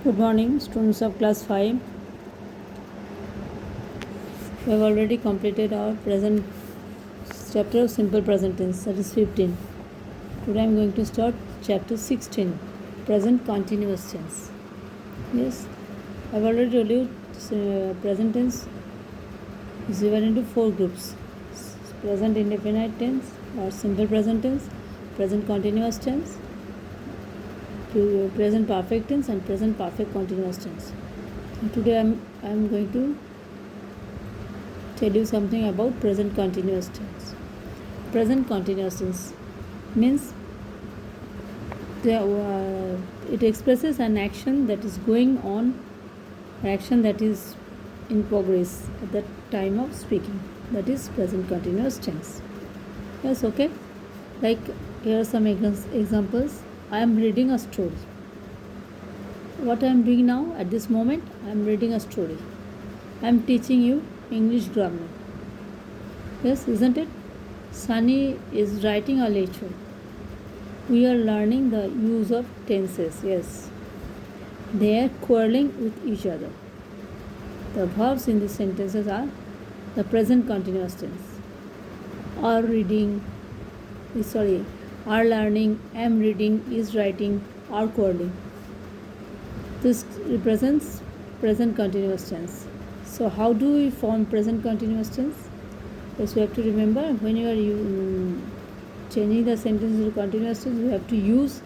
Good morning, students of class 5. We have already completed our present chapter of simple present tense, that is 15. Today I am going to start chapter 16, present continuous tense. Yes, I have already told you present tense is divided into 4 groups: present indefinite tense or simple present tense, present continuous tense, present perfect tense, and present perfect continuous tense. And today I am going to tell you something about present continuous tense. Present continuous tense means it expresses an action that is going on, an action that is in progress at the time of speaking. That is present continuous tense. Yes, okay. Like here are some examples. I am reading a story. What I am doing now at this moment, I am reading a story. I am teaching you English grammar. Yes, isn't it? Sunny is writing a letter. We are learning the use of tenses. Yes. They are quarreling with each other. The verbs in these sentences are the present continuous tense. Are learning, am reading, is writing, are quarreling. This represents present continuous tense. So how do we form present continuous tense? Yes, we have to remember when you are changing the sentence to continuous tense, you have to use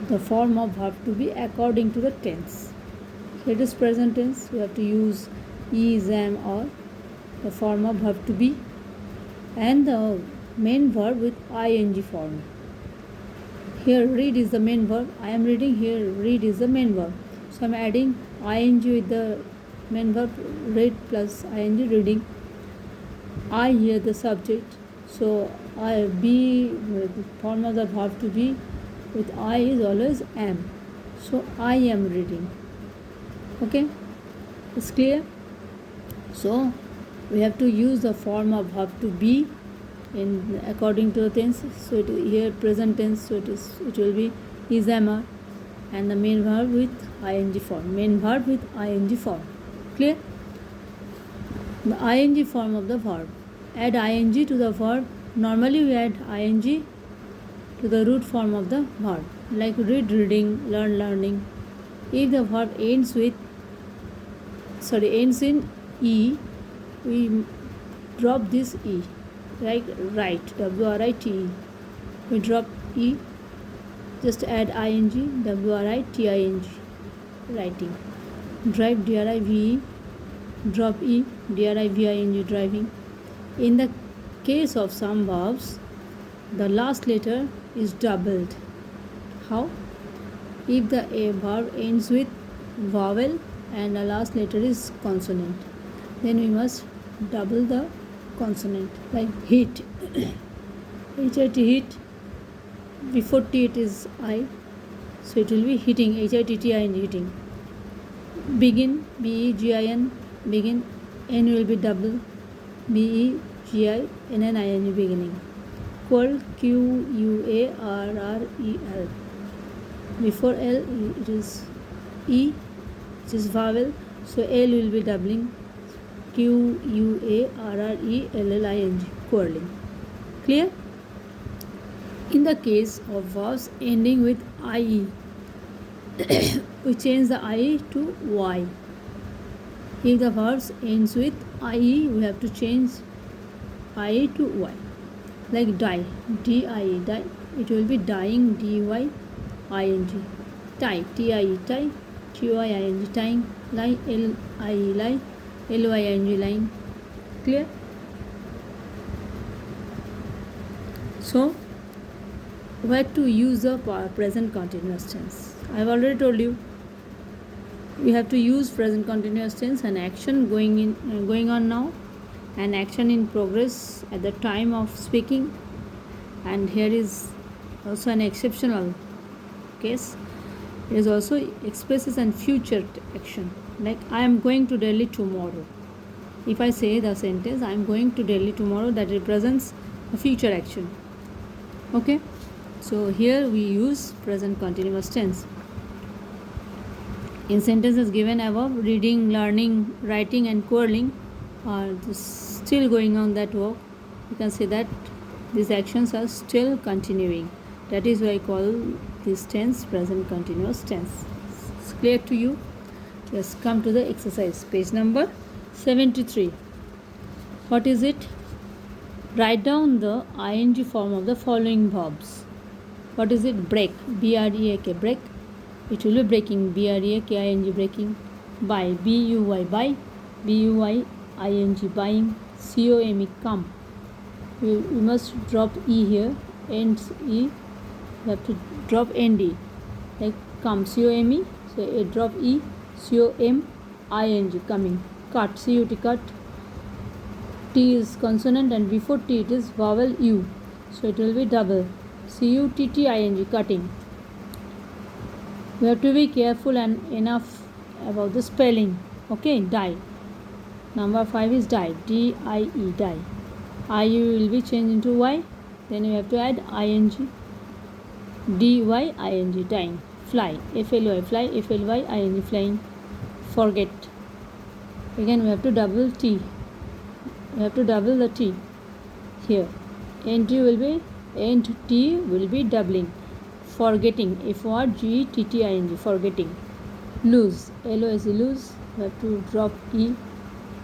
the form of verb to be according to the tense. Here it is present tense, we have to use is, am, or the form of verb to be, and the main verb with ing form. Here read is the main verb. I am reading. Here read is the main verb. So I am adding ing with the main verb read plus ing reading. I here the subject. So I be the form of the verb to be with I is always am. So I am reading. Okay, it's clear. So we have to use the form of verb to be in according to the tense. So here present tense, so it will be is, am, are, and the main verb with ing form. Main verb with ing form. Clear? The ing form of the verb. Add ing to the verb. Normally we add ing to the root form of the verb, like read, reading, learn, learning. If the verb ends in e, we drop this e. Like write, W-R-I-T-E. We drop E, just add ing, W-R-I-T-I-N-G, writing. Drive, D-R-I-V-E, drop E, D-R-I-V-I-N-G, driving. In the case of some verbs, the last letter is doubled. How? If the verb ends with vowel and the last letter is consonant, then we must double the consonant, like hit. H-I-T, hit. Before T it is I, so it will be hitting, H-I-T-T-I-N, hitting. Begin, B-E-G-I-N, begin. N will be double, B-E-G-I-N-N-I-N, beginning. Quarrel, Q-U-A-R-R-E-L. Before L it is E, which is vowel, so L will be doubling, Q-U-A-R-R-E-L-L-I-N-G, quarreling. Clear? In the case of verbs ending with IE, we change the IE to Y. If the verbs ends with IE, we have to change IE to Y. Like die, D-I-E, die. It will be dying, D-Y-I-N-G. Tie, T-I-E, tie. T-Y-I-N-G, tying. Lie, L-I-E, lie. L-Y-I-N-G, lying. Clear? So, where to use the present continuous tense? I have already told you. We have to use present continuous tense, an action going on now, an action in progress at the time of speaking, and here is also an exceptional case. It is also expresses an future action, like I am going to Delhi tomorrow. If I say the sentence I am going to Delhi tomorrow, that represents a future action. Okay, so here we use present continuous tense. In sentences given above, reading, learning, writing and quarreling are still going on that work. You can say that these actions are still continuing. That is why I call this tense present continuous tense. It's clear to you? Let's come to the exercise. Page number 73. What is it? Write down the ing form of the following verbs. What is it? Break. B-R-E-A-K. Break. It will be breaking. B-R-E-A-K-I-N-G. Breaking. Buy. B-U-Y. Buy. B-U-Y-I-N-G. Buying. C-O-M-E. Come. You must drop E here. Ends E. You have to drop N-D. Like come. C-O-M-E. So drop E. C-O-M-I-N-G. Coming. Cut. C-U-T. Cut. T is consonant and before T it is vowel U. So it will be double. C-U-T-T-I-N-G. Cutting. You have to be careful and enough about the spelling. Okay, die. Number 5 is die. D-I-E, die. I-U will be changed into Y. Then you have to add I-N-G. D-Y-I-N-G, dying. Fly. F-L-Y, fly. F-L-Y-I-N-G, flying. Forget. Again we have to double T. We have to double the T here. N-T will be doubling. Forgetting. F-O-R-G-E-T-T-I-N-G. Forgetting. Lose. L-O-S-E, lose. You have to drop E.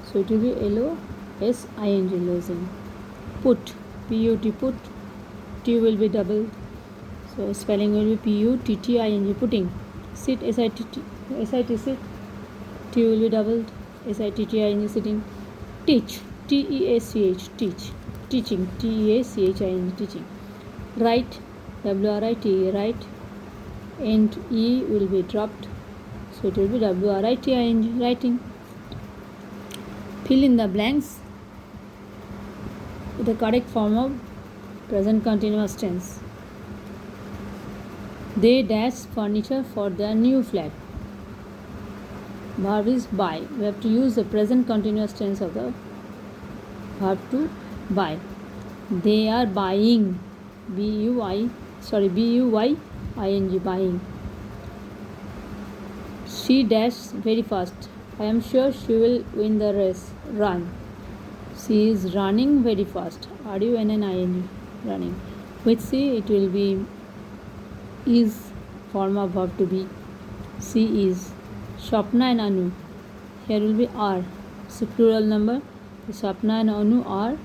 So it will be L-O-S-I-N-G, losing. Put. P-U-T, put. T will be doubled. So spelling will be P-U-T-T-I-N-G, putting. Sit. S-I-T-T, sit. T will be doubled. S-I-T-T-I-N-G, sitting. Teach. T-E-A-C-H, teach. Teaching. T-E-A-C-H-I-N-G, teaching. Write. W-R-I-T, write. And E will be dropped. So it will be W-R-I-T-I-N-G, writing. Fill in the blanks with the correct form of present continuous tense. They dash furniture for their new flat. Verb is buy. We have to use the present continuous tense of the verb to buy. They are buying. B-U-Y-I-N-G, buying. She dashed very fast. I am sure she will win the race. Run. She is running very fast. R-U-N-N-I-N-G, running. With C it will be is form of verb to be. She is. Swapna and Anu. Here will be are. It's a plural number. Swapna and Anu are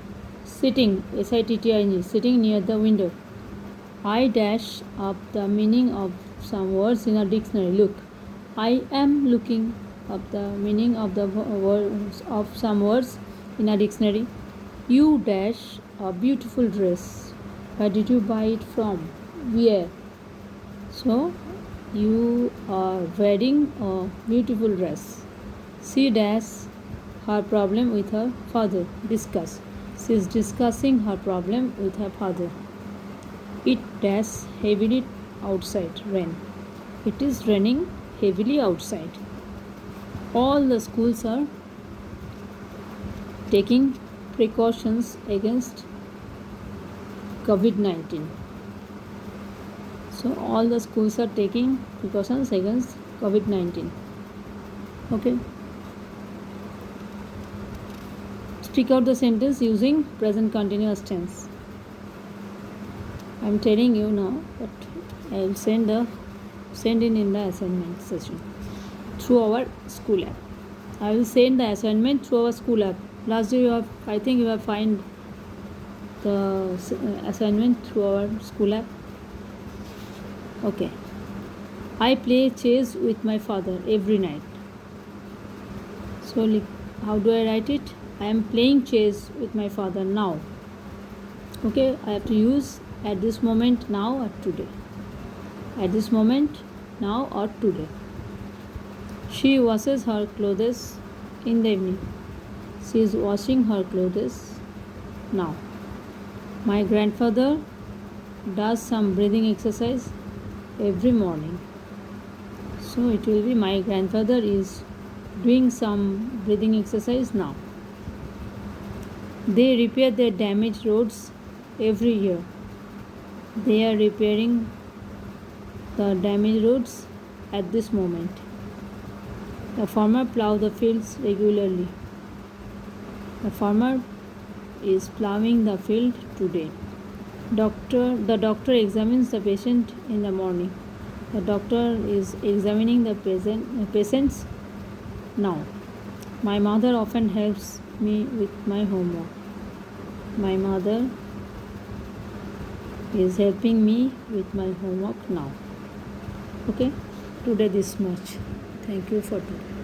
sitting. S-I-T-T-I-N-G, sitting near the window. I dash up the meaning of some words in a dictionary. Look. I am looking up the meaning of the words of some words in a dictionary. You dash a beautiful dress. Where did you buy it from? Where? So you are wearing a beautiful dress. She dash her problem with her father. Discuss. She is discussing her problem with her father. It dash heavily outside. Rain. It is raining heavily outside. All the schools are taking precautions against COVID-19. So all the schools are taking precautions against COVID-19. Okay. Speak out the sentence using present continuous tense. I am telling you now, but I will send in the assignment session through our school app. I will send the assignment through our school app. Last day I think you have find the assignment through our school app. Okay. I play chess with my father every night. So how do I write it? I am playing chess with my father now. Okay, I have to use at this moment, now or today. At this moment, now or today. She washes her clothes in the evening. She is washing her clothes now. My grandfather does some breathing exercise every morning. So it will be my grandfather is doing some breathing exercise now. They repair their damaged roads every year. They are repairing the damaged roads at this moment. The farmer plows the fields regularly. The farmer is plowing the field today. The doctor examines the patient in the morning. The doctor is examining the patients now. My mother often helps me with my homework. My mother is helping me with my homework now. Okay, today this much. Thank you for today.